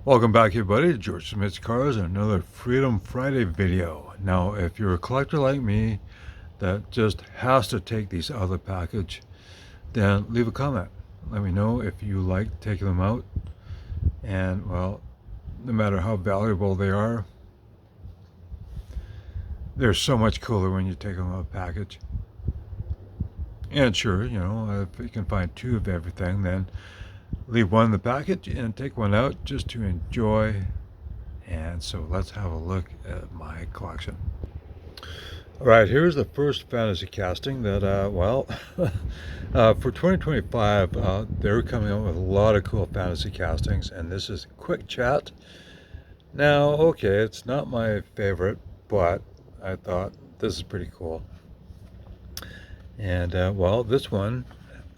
Welcome back everybody to George Smith's Cars and another Freedom Friday video. Now if you're a collector like me that just has to take these out of the package, then leave a comment. Let me know if you like taking them out, and well, no matter how valuable they are, they're so much cooler when you take them out of the package. And sure, you know, if you can find two of everything, then leave one in the package and take one out just to enjoy. And so let's have a look at my collection. All right, here's the first fantasy casting that, for 2025, they're coming out with a lot of cool fantasy castings, and this is Quick Chat. Now, okay, it's not my favorite, but I thought this is pretty cool. And, this one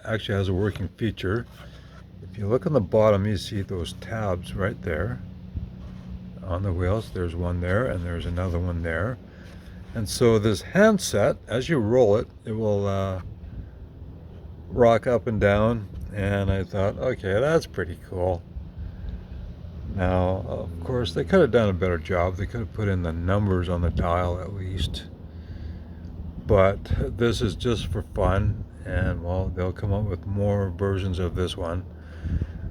actually has a working feature. If you look on the bottom, you see those tabs right there on the wheels. There's one there, and there's another one there. And so this handset, as you roll it, it will rock up and down. And I thought, okay, that's pretty cool. Now, of course, they could have done a better job. They could have put in the numbers on the dial at least. But this is just for fun. And, well, they'll come up with more versions of this one.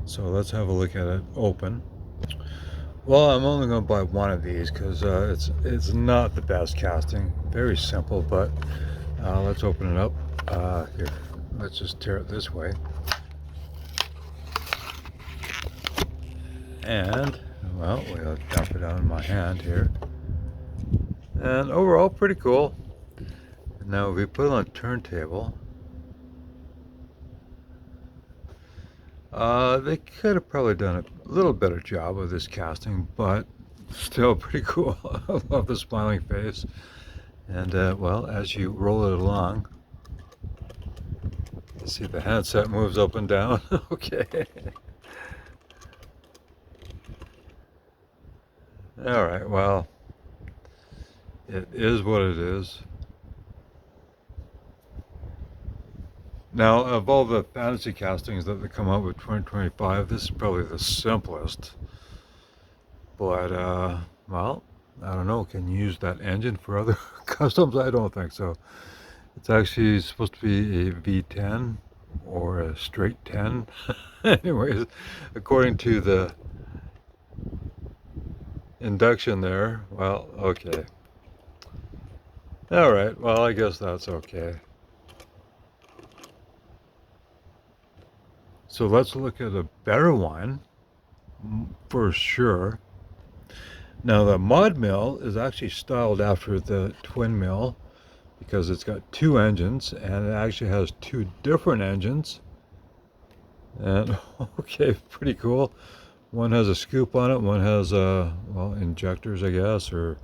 So let's have a look at it open. Well, I'm only going to buy one of these because it's not the best casting. Very simple, but let's open it up. Here, let's just tear it this way. And, well, we'll dump it on my hand here. And overall, pretty cool. Now, if we put it on a turntable, they could have probably done a little better job of this casting, but still pretty cool. I love the smiling face. And well, as you roll it along, you see the handset moves up and down. Okay. All right, well, it is what it is. Now, of all the fantasy castings that they come out with 2025, this is probably the simplest. But, well, I don't know, can you use that engine for other customs? I don't think so. It's actually supposed to be a V10 or a straight 10. Anyways, according to the induction there, well, okay. All right, well, I guess that's okay. So let's look at a better one for sure. Now the mod mill is actually styled after the twin mill because it's got two engines, and it actually has two different engines. And okay, pretty cool. One has a scoop on it, one has well, injectors, I guess, or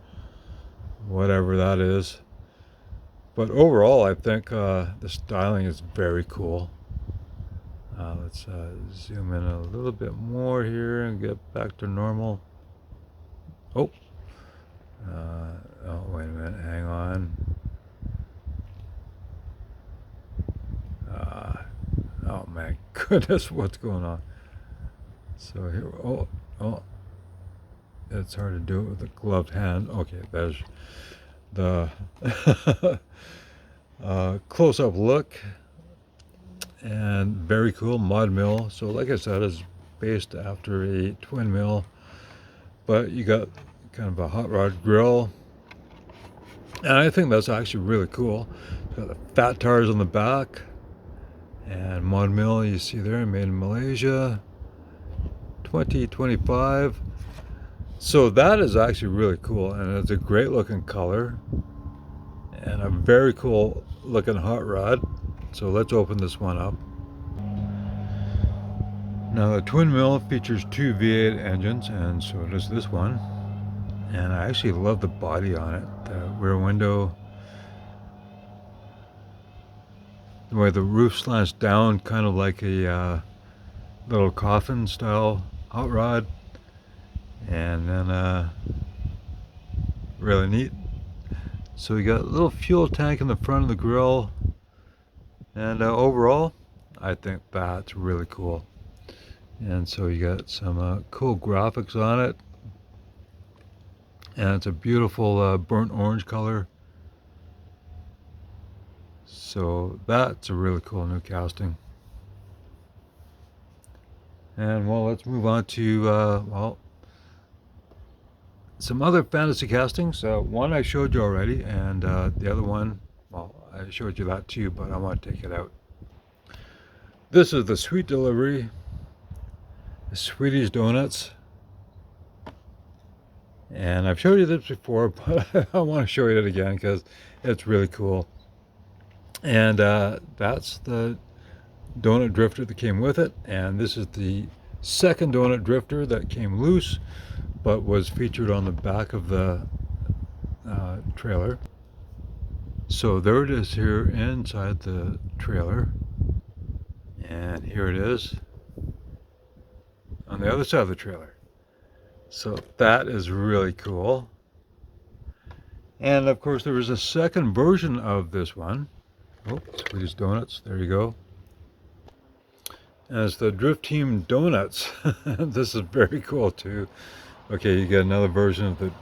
whatever that is. But overall, I think the styling is very cool. Let's zoom in a little bit more here and get back to normal. Oh, oh, wait a minute, hang on. Oh my goodness, what's going on? So here, oh, it's hard to do it with a gloved hand. Okay, there's the close-up look. And very cool mod mill. So like I said, it's based after a twin mill, but you got kind of a hot rod grill, and I think that's actually really cool. It's got the fat tires on the back, and mod mill you see there, made in Malaysia, 2025. So that is actually really cool, and it's a great looking color and a very cool looking hot rod. So let's open this one up. Now the twin mill features two V8 engines, and so does this one. And I actually love the body on it. The rear window, the way the roof slants down, kind of like a little coffin style hot rod. And then really neat. So we got a little fuel tank in the front of the grill. And overall, I think that's really cool. And so you got some cool graphics on it. And it's a beautiful burnt orange color. So that's a really cool new casting. And well, let's move on to well, some other fantasy castings. One I showed you already, and the other one, well, I showed you that too, but I want to take it out. This is the Sweet Delivery, the Swedish Donuts. And I've showed you this before, but I want to show you it again because it's really cool. And that's the donut drifter that came with it. And this is the second donut drifter that came loose, but was featured on the back of the trailer. So there it is here inside the trailer. And here it is on the other side of the trailer. So that is really cool. And of course there was a second version of this one. Oh, Swedish Donuts, there you go. And it's the Drift Team Donuts. This is very cool too. Okay, you get another version of the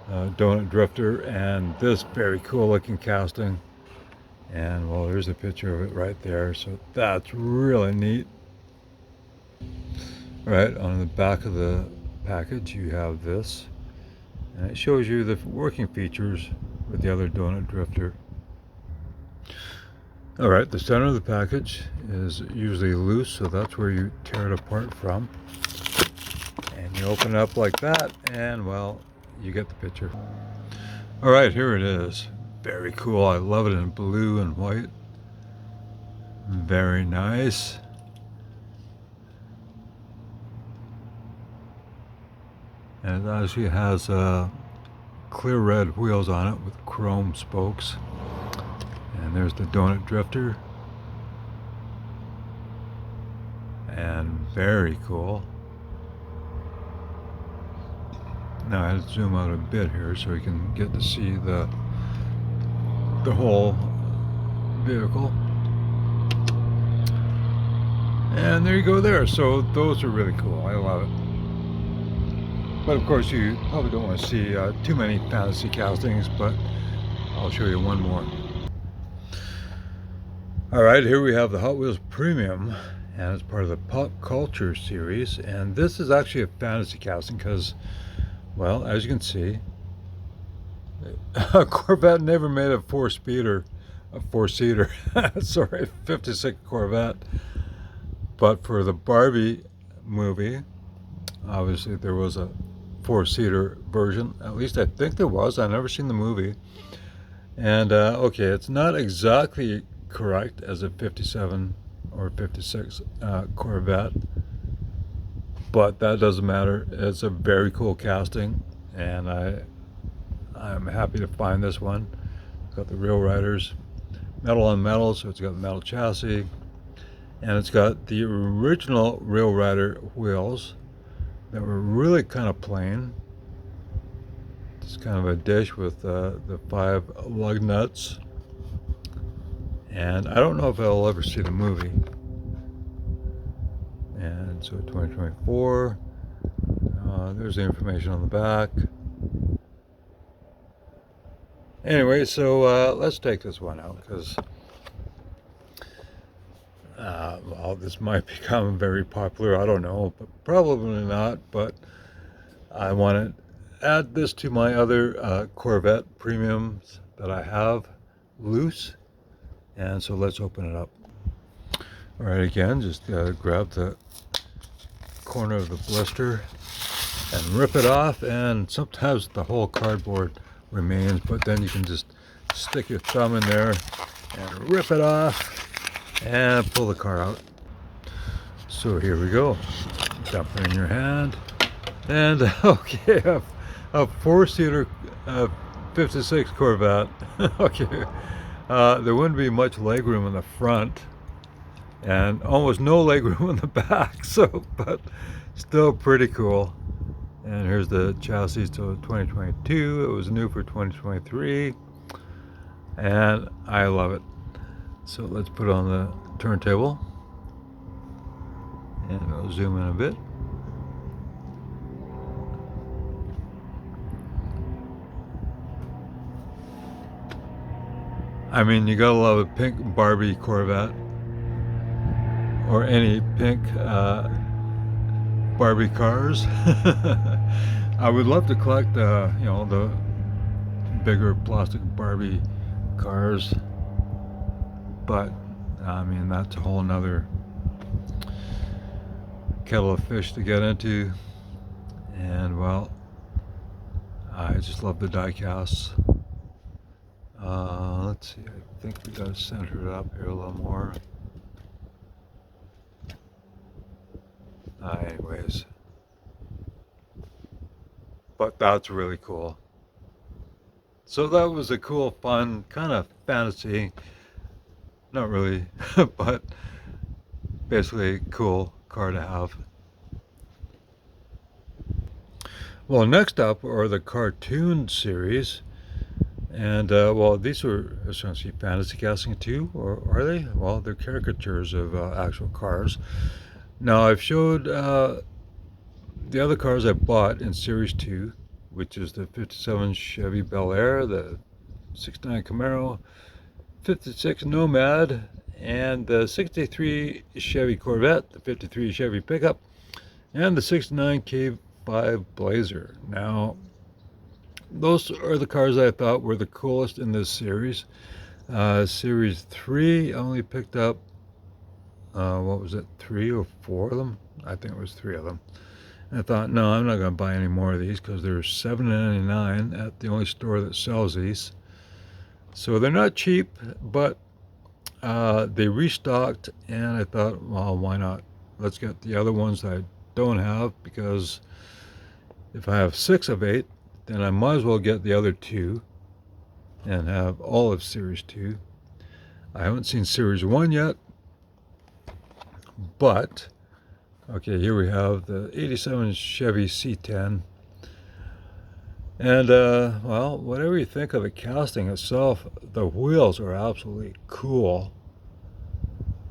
donut drifter and this very cool looking casting. And well, there's a picture of it right there. So that's really neat. All right, on the back of the package you have this. And it shows you the working features with the other donut drifter. All right, the center of the package is usually loose, so that's where you tear it apart from. And you open it up like that, and well, you get the picture. All right, here it is. Very cool. I love it in blue and white. Very nice. And it actually has clear red wheels on it with chrome spokes. And there's the donut drifter. And very cool. Now I had to zoom out a bit here so you can get to see the whole vehicle. And there you go there. So those are really cool. I love it. But of course you probably don't want to see too many fantasy castings, but I'll show you one more. All right, here we have the Hot Wheels Premium, and it's part of the Pop Culture series. And this is actually a fantasy casting because, well, as you can see, Corvette never made a four-seater, sorry, 56 Corvette. But for the Barbie movie, obviously there was a four-seater version. At least I think there was. I've never seen the movie. And okay, it's not exactly correct as a 57 or 56 Corvette, but that doesn't matter. It's a very cool casting, and I'm happy to find this one. It's got the Real Riders metal on metal, so it's got the metal chassis, and it's got the original Real Rider wheels that were really kind of plain. It's kind of a dish with the 5 lug nuts. And I don't know if I'll ever see the movie. And so 2024. There's the information on the back. Anyway, so let's take this one out because well, this might become very popular. I don't know, but probably not. But I want to add this to my other Corvette premiums that I have loose. And so let's open it up. All right, again, just grab the corner of the blister and rip it off. And sometimes the whole cardboard remains, but then you can just stick your thumb in there and rip it off and pull the car out. So here we go. Dump it in your hand. And okay, a four-seater 56 Corvette. Okay. There wouldn't be much legroom in the front and almost no legroom in the back, so but still pretty cool. And here's the chassis till 2022. It was new for 2023, and I love it. So let's put it on the turntable, And I'll zoom in a bit. I mean, you gotta love a pink Barbie Corvette, or any pink Barbie cars. I would love to collect, the bigger plastic Barbie cars, but I mean, that's a whole nother kettle of fish to get into. And well, I just love the die casts. Let's see, I think we gotta center it up here a little more. Anyways, but that's really cool. So that was a cool, fun, kind of fantasy, not really, but basically cool car to have. Well, next up are the cartoon series. And, well, these are essentially fantasy casting too, or are they? Well, they're caricatures of actual cars. Now, I've showed the other cars I bought in Series 2, which is the 57 Chevy Bel Air, the 69 Camaro, 56 Nomad, and the 63 Chevy Corvette, the 53 Chevy Pickup, and the 69 K5 Blazer. Now, those are the cars I thought were the coolest in this series. Series 3, I only picked up, what was it, 3 or 4 of them? I think it was 3 of them. And I thought, no, I'm not going to buy any more of these because they're $7.99 at the only store that sells these. So they're not cheap, but they restocked, and I thought, well, why not? Let's get the other ones that I don't have, because if I have 6 of 8, then I might as well get the other 2 and have all of Series 2. I haven't seen Series 1 yet, but okay, here we have the 87 Chevy C10. And, well, whatever you think of the casting itself, the wheels are absolutely cool.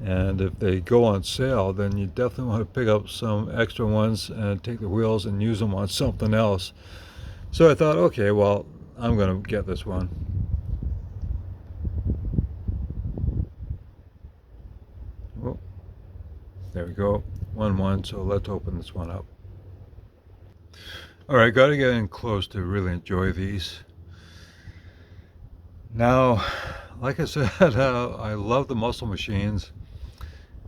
And if they go on sale, then you definitely want to pick up some extra ones and take the wheels and use them on something else. So I thought, okay, well, I'm going to get this one. Oh, there we go, 1-1, so let's open this one up. All right, got to get in close to really enjoy these. Now, like I said, I love the muscle machines,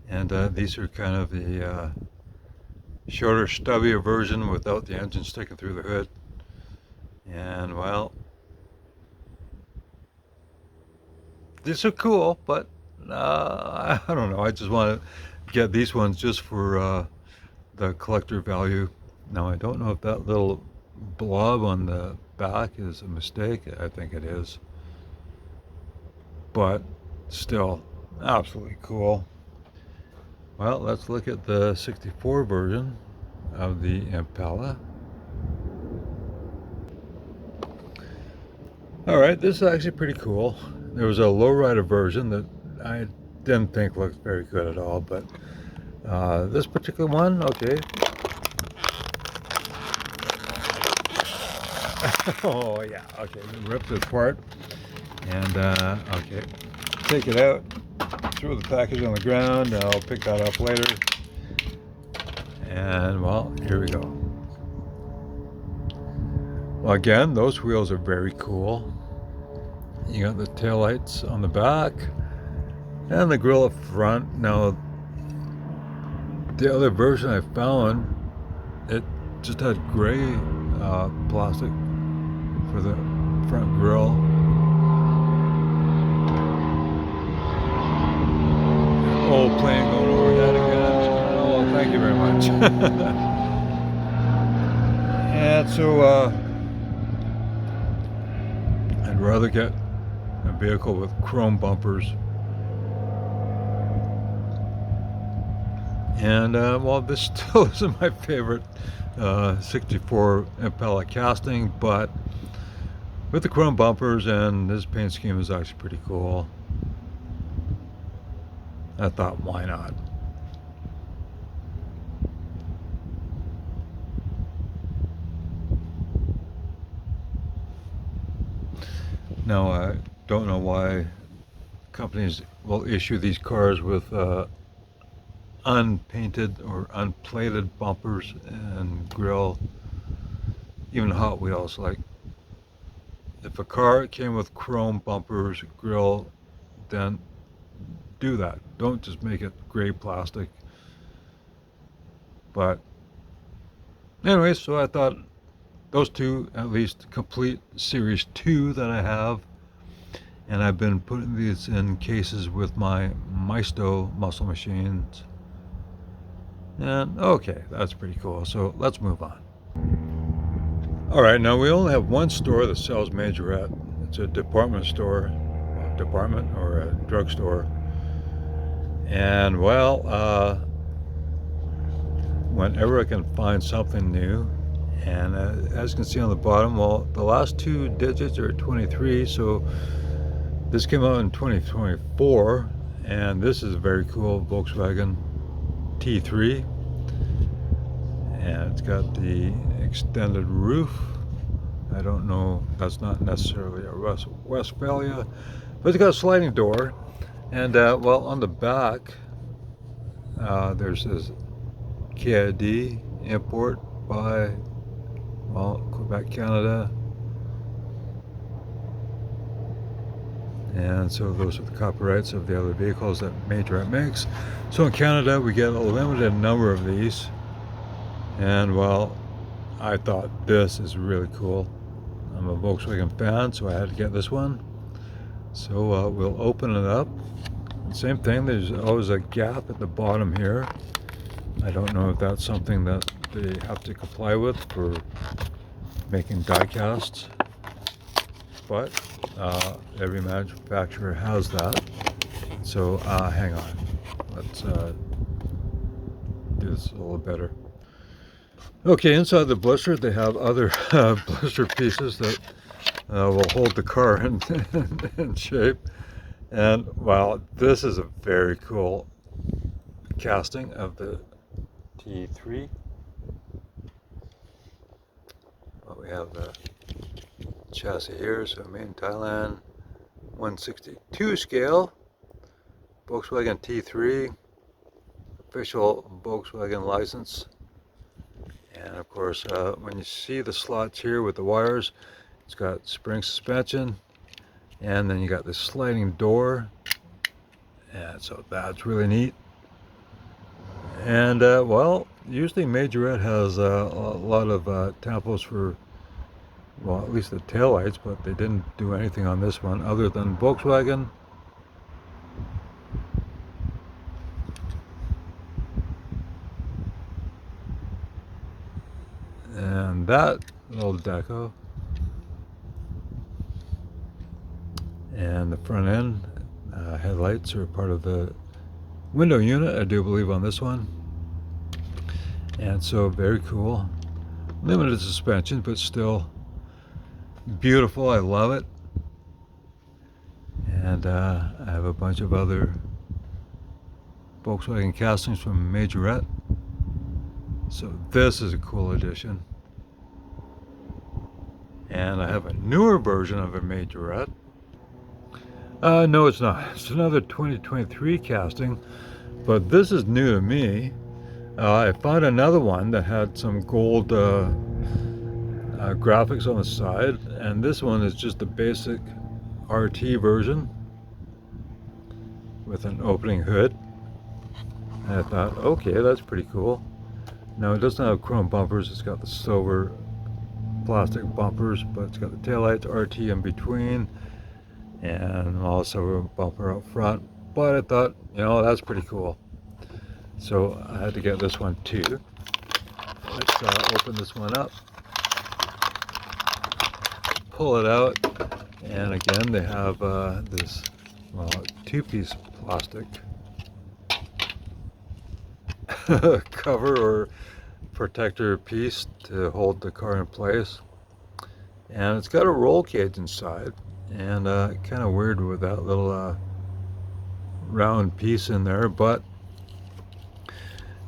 and these are kind of the shorter, stubbier version without the engine sticking through the hood. And well, these are cool, but I don't know. I just want to get these ones just for the collector value. Now, I don't know if that little blob on the back is a mistake. I think it is. But still, absolutely cool. Well, let's look at the 64 version of the Impala. All right, this is actually pretty cool. There was a lowrider version that I didn't think looked very good at all, but this particular one, okay. Oh yeah, okay, rip it apart, and okay, take it out, throw the package on the ground. I'll pick that up later. And well, here we go. Well, again, those wheels are very cool. You got the taillights on the back and the grill up front. Now, the other version I found, it just had gray plastic for the front grill. Old plane going overhead again. Oh, thank you very much. And so I'd rather get a vehicle with chrome bumpers. And well, this still isn't my favorite 64 Impala casting, but with the chrome bumpers and this paint scheme is actually pretty cool. I thought, why not? Now, I don't know why companies will issue these cars with unpainted or unplated bumpers and grill. Even Hot Wheels, like if a car came with chrome bumpers, grill, then do that. Don't just make it gray plastic. But anyway, so I thought those two at least complete Series 2 that I have. And I've been putting these in cases with my Maisto muscle machines. And okay, that's pretty cool. So let's move on. All right, now we only have one store that sells Majorette. It's a department store, department or a drugstore. And well, whenever I can find something new, and as you can see on the bottom, well, the last two digits are 23, so this came out in 2024, and this is a very cool Volkswagen T3, and it's got the extended roof. I don't know, that's not necessarily a Westphalia, but it's got a sliding door. And well, on the back, there's this KID import by, well, Quebec, Canada. And so those are the copyrights of the other vehicles that Majorette makes. So in Canada, we get a limited number of these. And well, I thought this is really cool. I'm a Volkswagen fan, so I had to get this one. So we'll open it up. Same thing, there's always a gap at the bottom here. I don't know if that's something that they have to comply with for making die casts, but every manufacturer has that. So hang on, let's do this a little better. Okay, inside the blister they have other blister pieces that will hold the car in shape. And wow, this is a very cool casting of the T3. Well, we have the chassis here, so made in Thailand, 1/62 scale, Volkswagen T3, official Volkswagen license. And of course, when you see the slots here with the wires, it's got spring suspension, and then you got this sliding door, and so that's really neat. And well, usually Majorette has a lot of tampos for, well, at least the taillights, but they didn't do anything on this one other than Volkswagen. And that little deco. And the front end headlights are part of the window unit, I do believe, on this one. And so very cool. Limited suspension, but still beautiful. I love it. And I have a bunch of other Volkswagen castings from Majorette. So this is a cool addition. And I have a newer version of a Majorette. No, it's not. It's another 2023 casting, but this is new to me. I found another one that had some gold graphics on the side, and this one is just the basic RT version with an opening hood. And I thought, okay, that's pretty cool. Now, it doesn't have chrome bumpers, it's got the silver plastic bumpers, but it's got the taillights, RT in between, and also a bumper up front. But I thought, you know, that's pretty cool. So I had to get this one too. Let's open this one up, pull it out, and again they have this, well, two-piece plastic cover or protector piece to hold the car in place. And it's got a roll cage inside, and kind of weird with that little round piece in there, but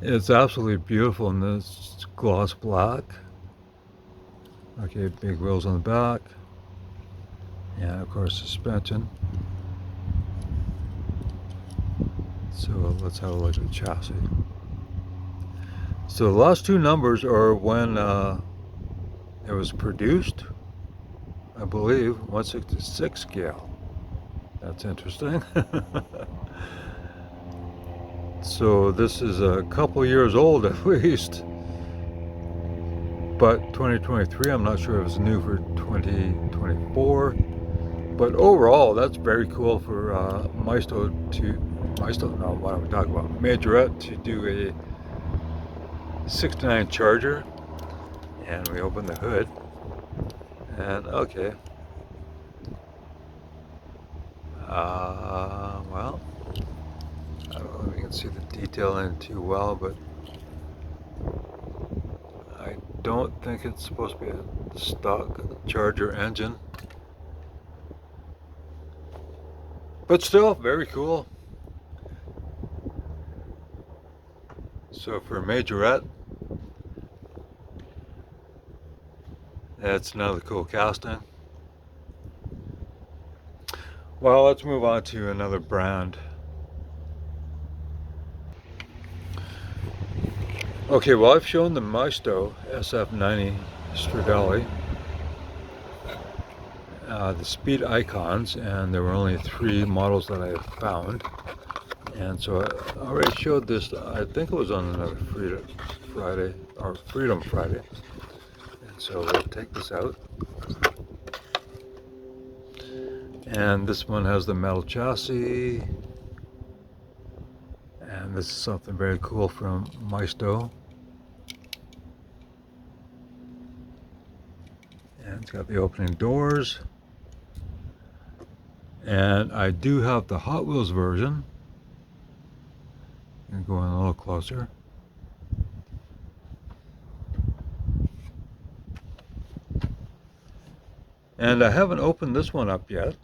it's absolutely beautiful in this gloss black. Okay, big wheels on the back, And of course suspension. So let's have a look at the chassis. So the last two numbers are when it was produced, I believe, 1/66 scale. That's interesting. So this is a couple years old at least. But 2023, I'm not sure if it's new for 2024. But overall, that's very cool for Maisto, no, what am I talking about? Majorette to do a 69 Charger. And we open the hood. And okay. Well, I don't know if you can see the detail in it too well, but I don't think it's supposed to be a stock Charger engine. But still, very cool. So for Majorette, that's another cool casting. Well, let's move on to another brand. Okay, well, I've shown the Maisto SF90 Stradale, the speed icons, and there were only 3 models that I found. And so I already showed this, I think it was on another Freedom Friday. And so we'll take this out. And this one has the metal chassis. And this is something very cool from Maisto. And it's got the opening doors. And I do have the Hot Wheels version. I'm going a little closer. And I haven't opened this one up yet.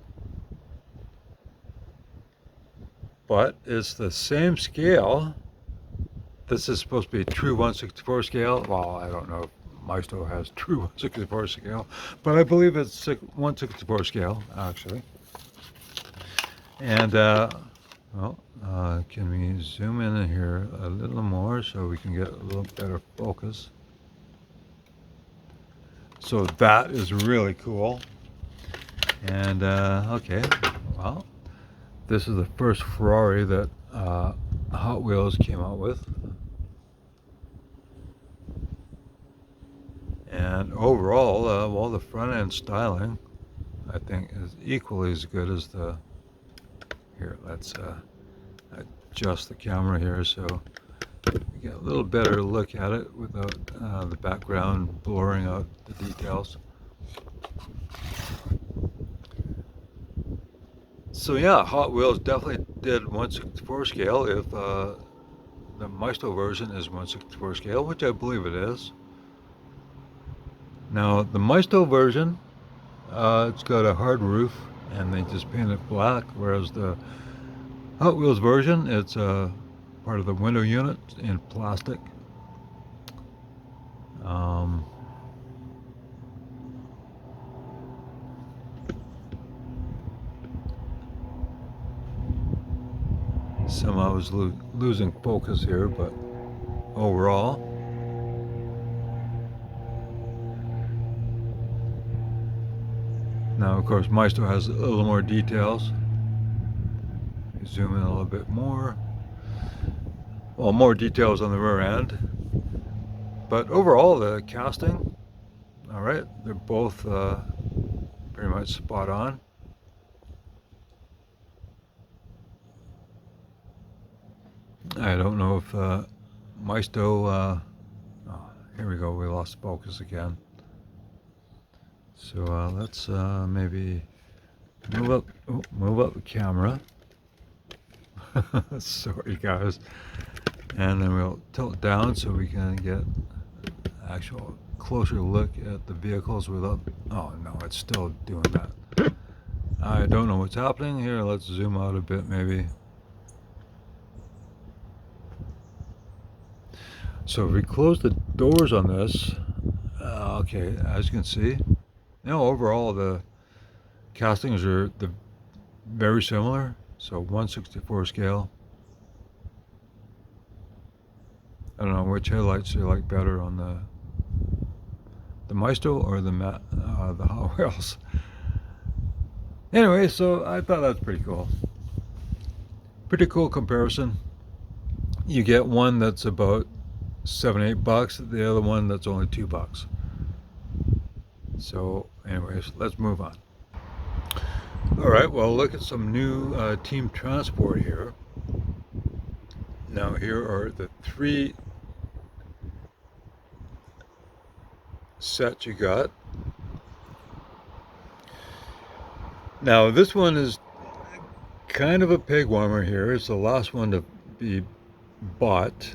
But it's the same scale. This is supposed to be a true 1/64 scale. Well, I don't know if Maisto has true 1/64 scale, but I believe it's 1/64 scale, actually. And, can we zoom in here a little more so we can get a little better focus? So that is really cool. And, okay, well, this is the first Ferrari that Hot Wheels came out with. And overall, well, the front end styling, I think, is equally as good as the, here, let's adjust the camera here so we get a little better look at it without the background blurring out the details. So yeah, Hot Wheels definitely did 1/64 scale if the Maisto version is 1/64 scale, which I believe it is. Now the Maisto version, it's got a hard roof and they just paint it black, whereas the Hot Wheels version, it's part of the window unit in plastic. Somehow I was losing focus here, but overall. Now, of course, Maisto has a little more details. Zoom in a little bit more. Well, more details on the rear end. But overall, the casting, all right, they're both pretty much spot on. I don't know if Maisto, oh, here we go, we lost focus again. So let's maybe move up the camera. Sorry guys. And then we'll tilt down so we can get an actual closer look at the vehicles without, oh no, it's still doing that. I don't know what's happening here. Let's zoom out a bit maybe. So if we close the doors on this, okay, as you can see, overall the castings are very similar, so 1/64 scale. I don't know which headlights you like better on the Maestro or the Hot Wheels. Anyway, so I thought that's pretty cool. Pretty cool comparison. You get one that's about $7-8, the other one that's only $2. So anyways, let's move on. All right, well, look at some new Team Transport here. Now here are the 3 sets you got. Now this one is kind of a pig warmer here. It's the last one to be bought.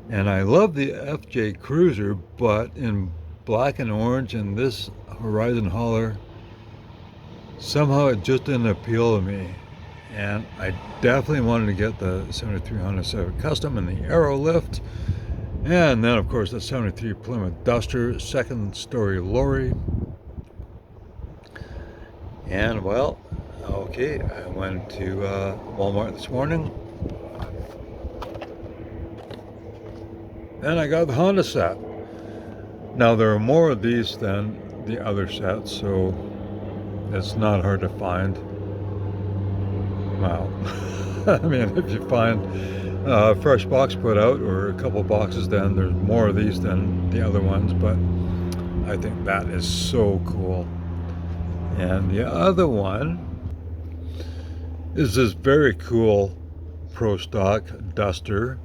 And I love the FJ Cruiser, but in black and orange and this Horizon Hauler, somehow it just didn't appeal to me. And I definitely wanted to get the 73 Honda Civic Custom and the Aero Lift. And then, of course, the 73 Plymouth Duster, second story lorry. And, well, okay, I went to Walmart this morning. And I got the Honda set. Now, there are more of these than the other sets, so it's not hard to find. Wow. I mean, if you find a fresh box put out or a couple boxes, then there's more of these than the other ones, but I think that is so cool. And the other one is this very cool Pro Stock Duster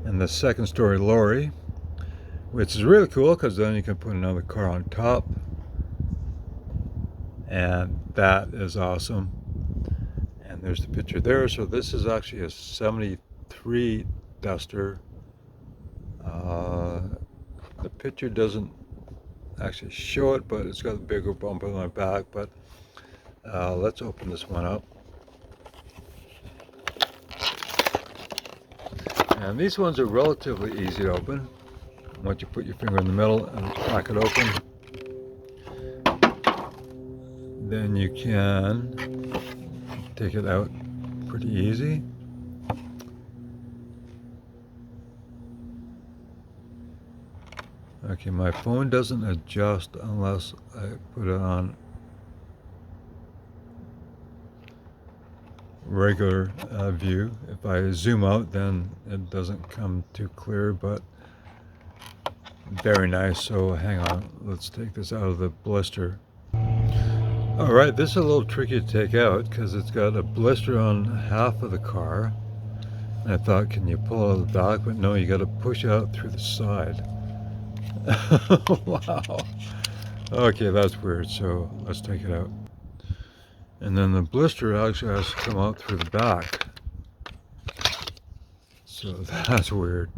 and the second story lorry, which is really cool because then you can put another car on top, and that is awesome. And there's the picture there. So this is actually a 73 Duster. The picture doesn't actually show it, but it's got a bigger bumper on my back. But let's open this one up. And these ones are relatively easy to open. Once you put your finger in the middle and crack it open, then you can take it out pretty easy. Okay, my phone doesn't adjust unless I put it on regular view. If I zoom out, then it doesn't come too clear, but very nice. So hang on, let's take this out of the blister. All right, this is a little tricky to take out because it's got a blister on half of the car. And I thought, can you pull it out of the back? But no, you got to push it out through the side. Wow. Okay, that's weird. So let's take it out. And then the blister actually has to come out through the back. So that's weird.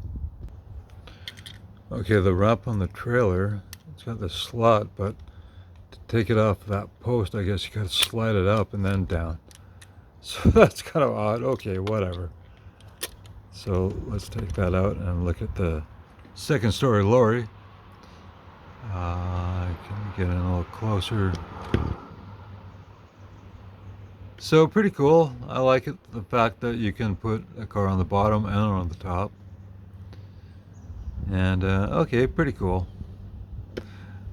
Okay, the wrap on the trailer, it's got the slot, but to take it off that post, I guess you gotta slide it up and then down. So that's kind of odd. Okay, whatever. So let's take that out and look at the second story lorry. Can we get in a little closer? So pretty cool. I like it, the fact that you can put a car on the bottom and on the top. And okay, pretty cool.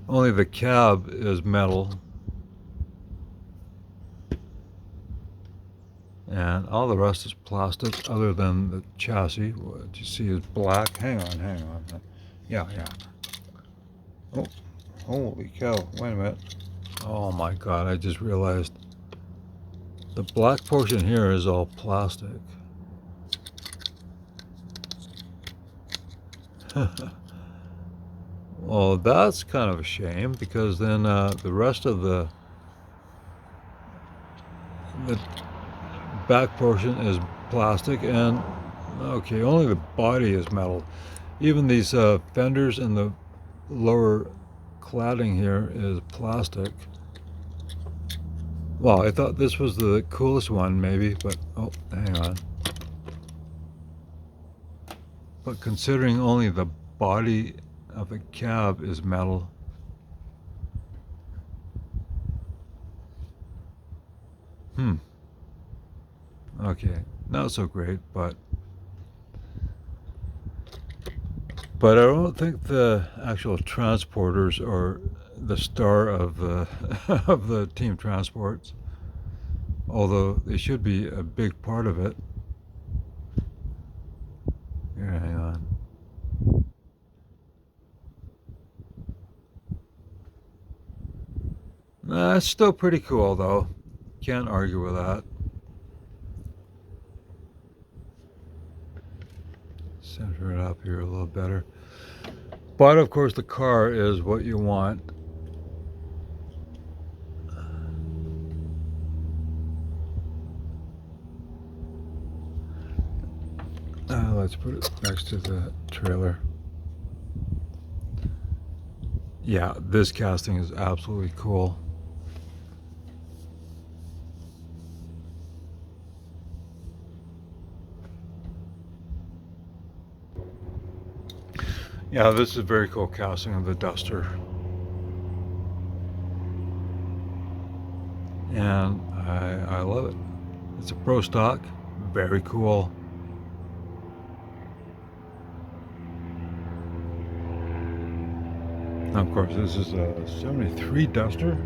Only the cab is metal. And all the rest is plastic other than the chassis. What you see is black. Hang on. Yeah. Oh, holy cow. Wait a minute. Oh my God, I just realized the black portion here is all plastic. Well, that's kind of a shame because then the rest of the back portion is plastic, and okay, only the body is metal. Even these fenders and the lower cladding here is plastic. Well, I thought this was the coolest one maybe, but oh, hang on. But considering only the body of the cab is metal, Hmm. Okay. Not so great, but I don't think the actual transporters are the star of the of the team transports. Although they should be a big part of it. Here, hang on. It's still pretty cool though. Can't argue with that. Center it up here a little better. But of course, the car is what you want. Let's put it next to the trailer. Yeah, this casting is absolutely cool. Yeah, this is a very cool casting of the Duster. And I love it. It's a pro stock, very cool. Now, of course, this is a 73 Duster.